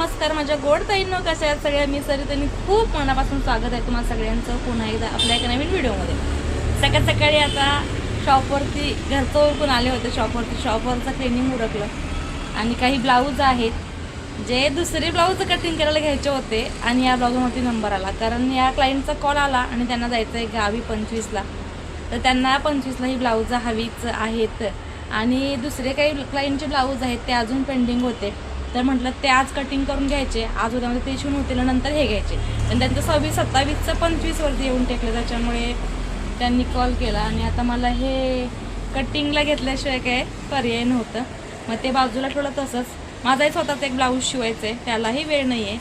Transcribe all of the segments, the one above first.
नमस्कार माझ्या गोड ताईंनो, कशा आहेत सगळ्या? मी सरितानी खूप मनापासून स्वागत आहे तुम्हाला सगळ्यांचं पुन्हा एकदा आपल्या एका नवीन व्हिडिओमध्ये. सकाळ सकाळी आता शॉपवरती घरचं ओळखून आले होते. शॉपवरचं क्लिनिंग उरकलं आणि काही ब्लाऊज आहेत जे दुसरे ब्लाऊज कटिंग करायला घ्यायचे होते आणि या ब्लाऊजवरती नंबर आला, कारण या क्लायंटचा कॉल आला आणि त्यांना जायचं आहे गावी 25ला. तर त्यांना 25ला ही ब्लाऊज हवीच आहेत आणि दुसरे काही क्लायंटचे ब्लाऊज आहेत ते अजून पेंडिंग होते. तर म्हटलं ते आज कटिंग करून घ्यायचे, आज उद्यामध्ये ते शिवून होतील, नंतर हे घ्यायचे. आणि त्यांचं 26, 27चं 25वरती येऊन टेकलं. त्याच्यामुळे त्यांनी कॉल केला आणि आता मला हे कटिंगला घेतल्याशिवाय काय पर्याय नव्हतं. मग ते बाजूला ठेवलं. तसंच माझाही स्वतःचा एक ब्लाऊज शिवायचं आहे, त्यालाही वेळ नाही आहे.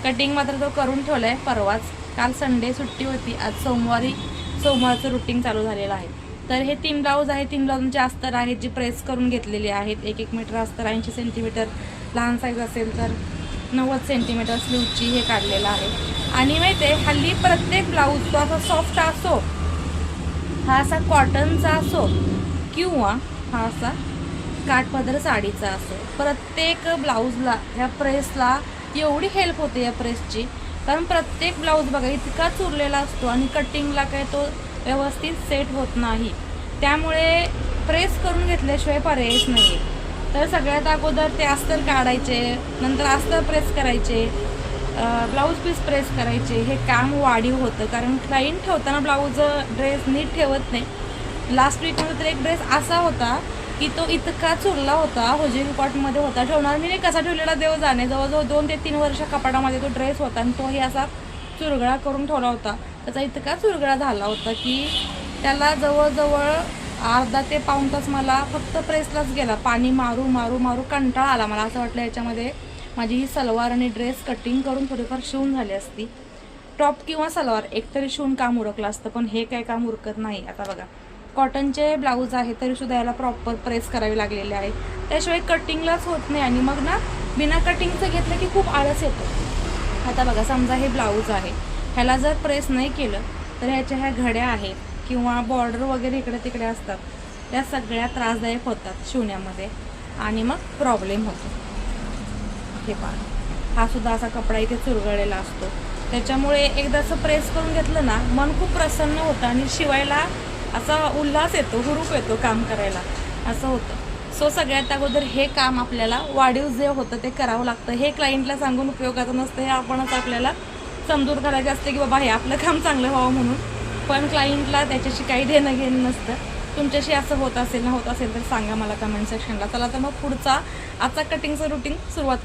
कटिंग मात्र तो करून ठेवला आहे परवाच. काल संडे सुट्टी होती, आज सोमवारचं रुटीन चालू झालेलं आहे. तर हे 3 ब्लाऊज आहेत. 3 ब्लाऊजचे अस्तर आहेत जी प्रेस करून घेतलेली आहेत. 1-1 मीटर अस्तर, 80 सेंटीमीटर लहान साईज असेल तर 90 सेंटीमीटर स्लीवची हे काढलेलं आहे. आणि माहिती आहे हल्ली प्रत्येक ब्लाऊज तो असा सॉफ्ट असो, हा असा कॉटनचा असो किंवा हा असा काठपदर साडीचा असो, प्रत्येक ब्लाऊजला ह्या प्रेसला एवढी हेल्प होते या प्रेसची. कारण प्रत्येक ब्लाऊज बघा इतका चुरलेला असतो आणि कटिंगला काय तो व्यवस्थित सेट होत नाही. त्यामुळे प्रेस करून घेतल्याशिवाय पर्यायच नाही. तर सगळ्यात अगोदर ते अस्तर काढायचे, नंतर अस्तर प्रेस करायचे, ब्लाऊज पीस प्रेस करायचे. हे काम वाढीव होतं, कारण क्लायंट ठेवताना ब्लाऊज ड्रेस नीट ठेवत नाही. लास्ट वीकमध्ये तर एक ड्रेस असा होता की तो इतका चुरला होता, होजिंग कॉटमध्ये होता. ठेवणार मी नाही कसा ठेवलेला देव जाणे. जवळजवळ 2 ते 3 वर्ष कपाटामध्ये तो ड्रेस होता आणि तोही असा चुरगळा करून ठेवला होता. त्याचा इतका चुरगळा झाला होता की त्याला जवळजवळ अर्धा ते पाऊण तास मला फक्त प्रेसलाच गेला. पाणी मारू मारू मारू कंटाळा आला मला. असं वाटलं याच्यामध्ये माझी ही सलवार आणि ड्रेस कटिंग करून थोडीफार शिवून झाली असती. टॉप किंवा सलवार एकतरी शिवून काम उरकलं असतं, पण हे काय काम उरकत नाही. आता बघा कॉटनचे ब्लाऊज आहे तरीसुद्धा याला प्रॉपर प्रेस करावी लागलेली आहे, त्याशिवाय कटिंगलाच होत नाही. आणि मग ना बिना कटिंगचं घेतलं की खूप आळस येतो. आता बघा समजा हे ब्लाऊज आहे, ह्याला जर प्रेस नाही केलं तर ह्याच्या ह्या घड्या आहेत किंवा बॉर्डर वगैरे इकडे तिकडे असतात, त्या सगळ्या त्रासदायक होतात शिवण्यामध्ये आणि मग प्रॉब्लेम होतो. हे पहा हा सुद्धा असा कपडा इथे चुरगळलेला असतो. त्याच्यामुळे एकदा असं प्रेस करून घेतलं ना मन खूप प्रसन्न होतं आणि शिवायला असा उल्हास येतो, हुरूप येतो काम करायला, असं होतं. सो सगळ्यात अगोदर हे काम आपल्याला वाढीव जे होतं ते करावं लागतं. हे क्लायंटला सांगून उपयोगाचं नसतं, हे आपणच आपल्याला समजून करायचे असते की बाबा हे आपलं काम चांगलं व्हावं म्हणून. पण क्लायंटला त्याच्याशी काही देणं घेणं नसतं. तुमच्याशी असं होत असेल तर सांगा मला कमेंट सेक्शनला. चला तर मग पुढचा आजचा कटिंगचं रुटीन सुरुवात.